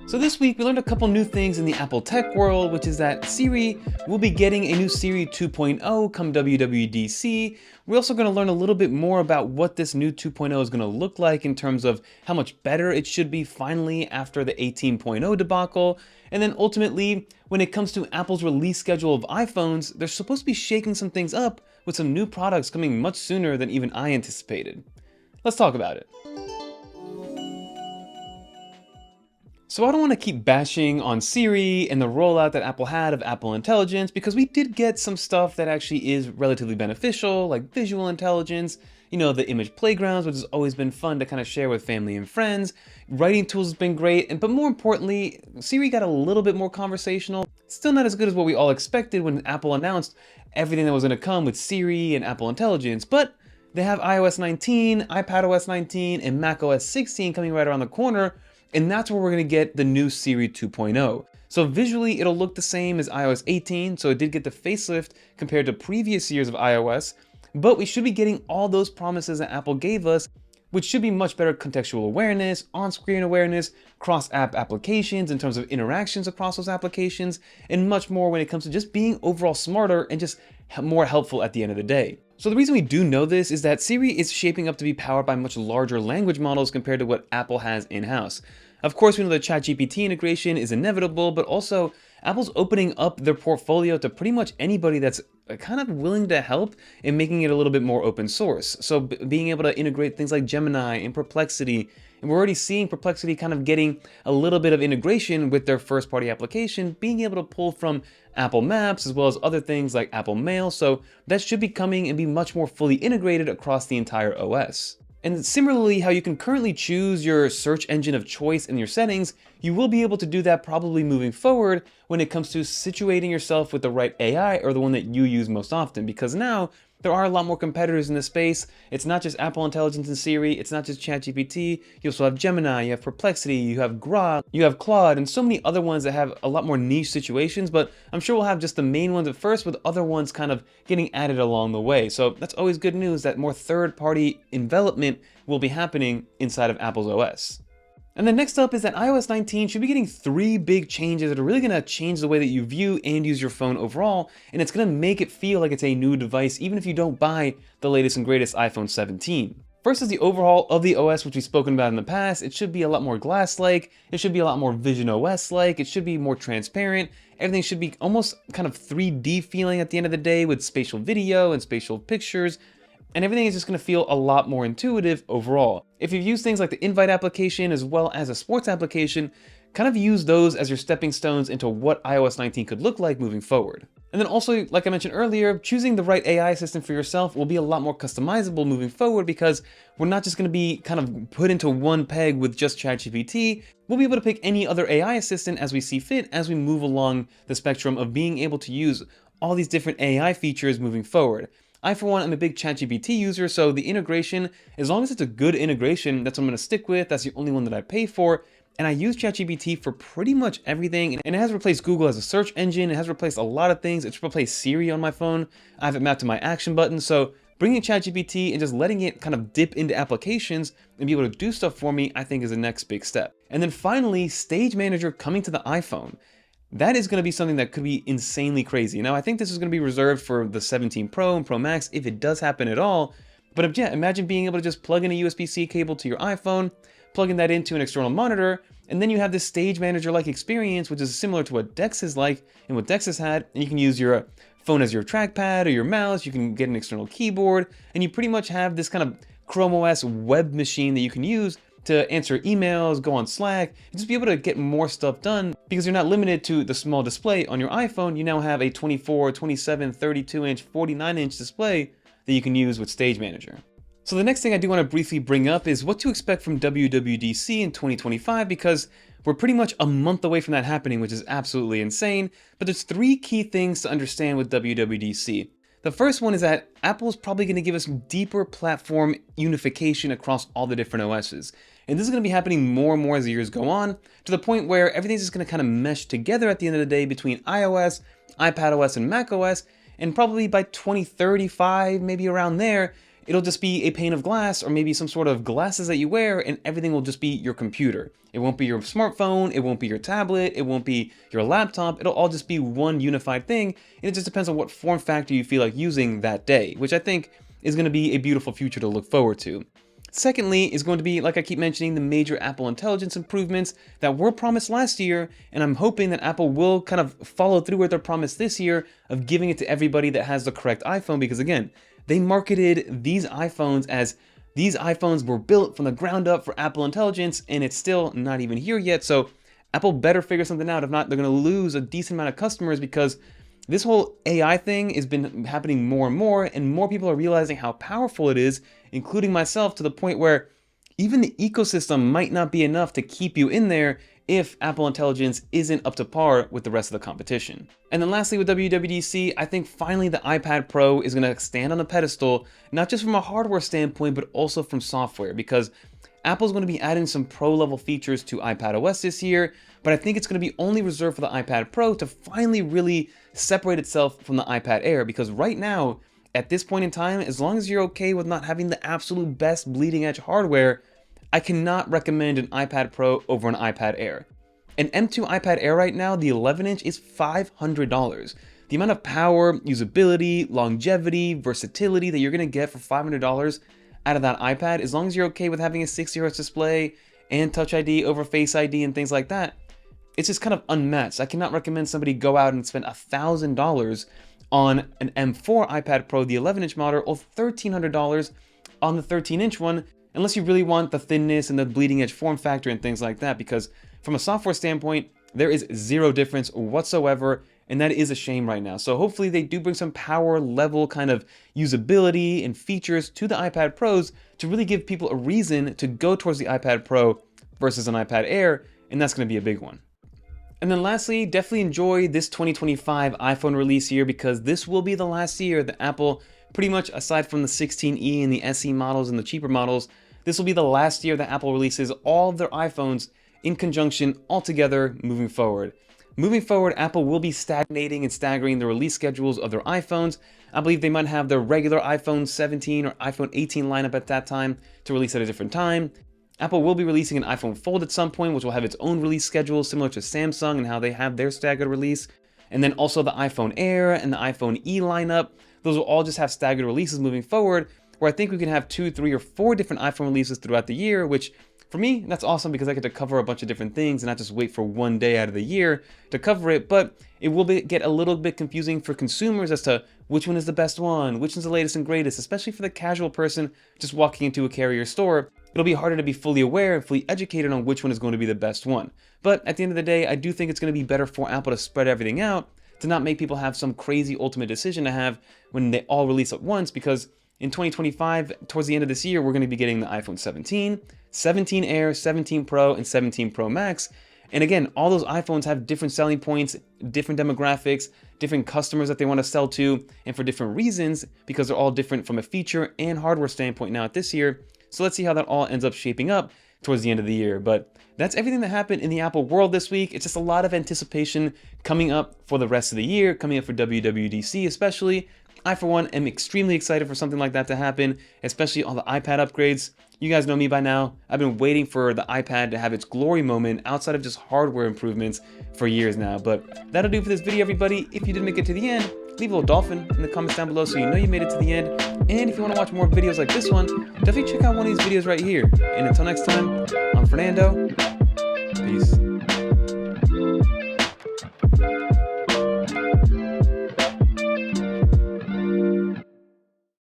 So this week we learned a couple new things in the Apple tech world, which is that Siri will be getting a new Siri 2.0 come WWDC. We're also going to learn a little bit more about what this new 2.0 is going to look like in terms of how much better it should be finally after the 18.0 debacle. And then ultimately, when it comes to Apple's release schedule of iPhones, they're supposed to be shaking some things up with some new products coming much sooner than even I anticipated. Let's talk about it. So I don't want to keep bashing on Siri and the rollout that Apple had of Apple Intelligence, because we did get some stuff that actually is relatively beneficial, like visual intelligence, the image playgrounds, which has always been fun to kind of share with family and friends. Writing tools has been great, but more importantly, Siri got a little bit more conversational. Still not as good as what we all expected when Apple announced everything that was going to come with Siri and Apple Intelligence, but they have iOS 19, iPadOS 19, and macOS 16 coming right around the corner. And that's where we're going to get the new Siri 2.0. So visually, it'll look the same as iOS 18, so it did get the facelift compared to previous years of iOS, but we should be getting all those promises that Apple gave us, which should be much better contextual awareness, on-screen awareness, cross-app applications in terms of interactions across those applications, and much more when it comes to just being overall smarter and just more helpful at the end of the day. So the reason we do know this is that Siri is shaping up to be powered by much larger language models compared to what Apple has in-house. Of course, we know the ChatGPT integration is inevitable, but also Apple's opening up their portfolio to pretty much anybody that's kind of willing to help and making it a little bit more open source. So being able to integrate things like Gemini and Perplexity, and we're already seeing Perplexity kind of getting a little bit of integration with their first-party application, being able to pull from Apple Maps as well as other things like Apple Mail. So that should be coming and be much more fully integrated across the entire OS. And similarly, how you can currently choose your search engine of choice in your settings, you will be able to do that probably moving forward when it comes to situating yourself with the right AI or the one that you use most often, because now there are a lot more competitors in this space. It's not just Apple Intelligence and Siri, it's not just ChatGPT, you also have Gemini, you have Perplexity, you have Grok, you have Claude, and so many other ones that have a lot more niche situations, but I'm sure we'll have just the main ones at first with other ones kind of getting added along the way. So that's always good news that more third-party development will be happening inside of Apple's OS. And then next up is that iOS 19 should be getting 3 big changes that are really going to change the way that you view and use your phone overall, and it's going to make it feel like it's a new device even if you don't buy the latest and greatest iPhone 17. First is the overhaul of the OS, which we've spoken about in the past. It should be a lot more glass-like, it should be a lot more Vision OS-like, it should be more transparent, everything should be almost kind of 3D feeling at the end of the day with spatial video and spatial pictures. And everything is just going to feel a lot more intuitive overall. If you've used things like the Invite application as well as a sports application, kind of use those as your stepping stones into what iOS 19 could look like moving forward. And then also, like I mentioned earlier, choosing the right AI assistant for yourself will be a lot more customizable moving forward, because we're not just going to be kind of put into one peg with just ChatGPT. We'll be able to pick any other AI assistant as we see fit as we move along the spectrum of being able to use all these different AI features moving forward. I, for one, am a big ChatGPT user, so the integration, as long as it's a good integration, that's what I'm going to stick with. That's the only one that I pay for. And I use ChatGPT for pretty much everything. And it has replaced Google as a search engine. It has replaced a lot of things. It's replaced Siri on my phone. I have it mapped to my action button. So bringing ChatGPT and just letting it kind of dip into applications and be able to do stuff for me, I think is the next big step. And then finally, Stage Manager coming to the iPhone. That is going to be something that could be insanely crazy. Now, I think this is going to be reserved for the 17 Pro and Pro Max if it does happen at all. But yeah, imagine being able to just plug in a USB-C cable to your iPhone, plugging that into an external monitor, and then you have this Stage Manager-like experience, which is similar to what Dex is like and what Dex has had. And you can use your phone as your trackpad or your mouse. You can get an external keyboard, and you pretty much have this kind of Chrome OS web machine that you can use to answer emails, go on Slack, and just be able to get more stuff done, because you're not limited to the small display on your iPhone. You now have a 24, 27, 32-inch, 49-inch display that you can use with Stage Manager. So the next thing I do want to briefly bring up is what to expect from WWDC in 2025, because we're pretty much a month away from that happening, which is absolutely insane. But there's 3 key things to understand with WWDC. The first one is that Apple's probably going to give us deeper platform unification across all the different OSs. And this is going to be happening more and more as the years go on, to the point where everything's just going to kind of mesh together at the end of the day between iOS, iPadOS, and macOS, and probably by 2035, maybe around there, it'll just be a pane of glass or maybe some sort of glasses that you wear, and everything will just be your computer. It won't be your smartphone, it won't be your tablet, it won't be your laptop, it'll all just be one unified thing, and it just depends on what form factor you feel like using that day, which I think is going to be a beautiful future to look forward to. Secondly is going to be, like I keep mentioning, the major Apple Intelligence improvements that were promised last year, and I'm hoping that Apple will kind of follow through with their promise this year of giving it to everybody that has the correct iPhone, because again, they marketed these iPhones as these iPhones were built from the ground up for Apple Intelligence, and it's still not even here yet, so Apple better figure something out. If not, they're going to lose a decent amount of customers, because this whole AI thing has been happening more and more people are realizing how powerful it is, including myself, to the point where even the ecosystem might not be enough to keep you in there if Apple Intelligence isn't up to par with the rest of the competition. And then lastly with WWDC, I think finally the iPad Pro is going to stand on a pedestal, not just from a hardware standpoint, but also from software, because Apple's going to be adding some pro level features to iPadOS this year, but I think it's going to be only reserved for the iPad Pro to finally really separate itself from the iPad Air, because right now, at this point in time, as long as you're okay with not having the absolute best bleeding edge hardware, I cannot recommend an iPad Pro over an iPad Air. An M2 iPad Air right now, the 11-inch, is $500. The amount of power, usability, longevity, versatility that you're going to get for $500 out of that iPad, as long as you're okay with having a 60Hz display and Touch ID over Face ID and things like that, it's just kind of unmatched. I cannot recommend somebody go out and spend $1,000 on an M4 iPad Pro, the 11-inch model, or $1,300 on the 13-inch one, unless you really want the thinness and the bleeding edge form factor and things like that, because from a software standpoint, there is zero difference whatsoever, and that is a shame right now. So hopefully they do bring some power level kind of usability and features to the iPad Pros to really give people a reason to go towards the iPad Pro versus an iPad Air, and that's going to be a big one. And then lastly, definitely enjoy this 2025 iPhone release year, because this will be the last year that Apple, pretty much aside from the 16e and the SE models and the cheaper models, this will be the last year that Apple releases all of their iPhones in conjunction all together moving forward. Moving forward, Apple will be stagnating and staggering the release schedules of their iPhones. I believe they might have their regular iPhone 17 or iPhone 18 lineup at that time to release at a different time. Apple will be releasing an iPhone Fold at some point, which will have its own release schedule similar to Samsung and how they have their staggered release. And then also the iPhone Air and the iPhone E lineup. Those will all just have staggered releases moving forward, where I think we can have 2, 3, or 4 different iPhone releases throughout the year, which for me, that's awesome because I get to cover a bunch of different things and not just wait for one day out of the year to cover it. But it will get a little bit confusing for consumers as to which one is the best one, which one's the latest and greatest, especially for the casual person just walking into a carrier store. It'll be harder to be fully aware and fully educated on which one is going to be the best one. But at the end of the day, I do think it's going to be better for Apple to spread everything out, to not make people have some crazy ultimate decision to have when they all release at once, because in 2025, towards the end of this year, we're going to be getting the iPhone 17, 17 Air, 17 Pro, and 17 Pro Max. And again, all those iPhones have different selling points, different demographics, different customers that they want to sell to, and for different reasons, because they're all different from a feature and hardware standpoint now at this year. So let's see how that all ends up shaping up towards the end of the year. But that's everything that happened in the Apple world this week. It's just a lot of anticipation coming up for the rest of the year, coming up for WWDC especially. I, for one, am extremely excited for something like that to happen, especially all the iPad upgrades. You guys know me by now. I've been waiting for the iPad to have its glory moment outside of just hardware improvements for years now. But that'll do for this video, everybody. If you did make it to the end, leave a little dolphin in the comments down below so you know you made it to the end. And if you want to watch more videos like this one, definitely check out one of these videos right here. And until next time, I'm Fernando.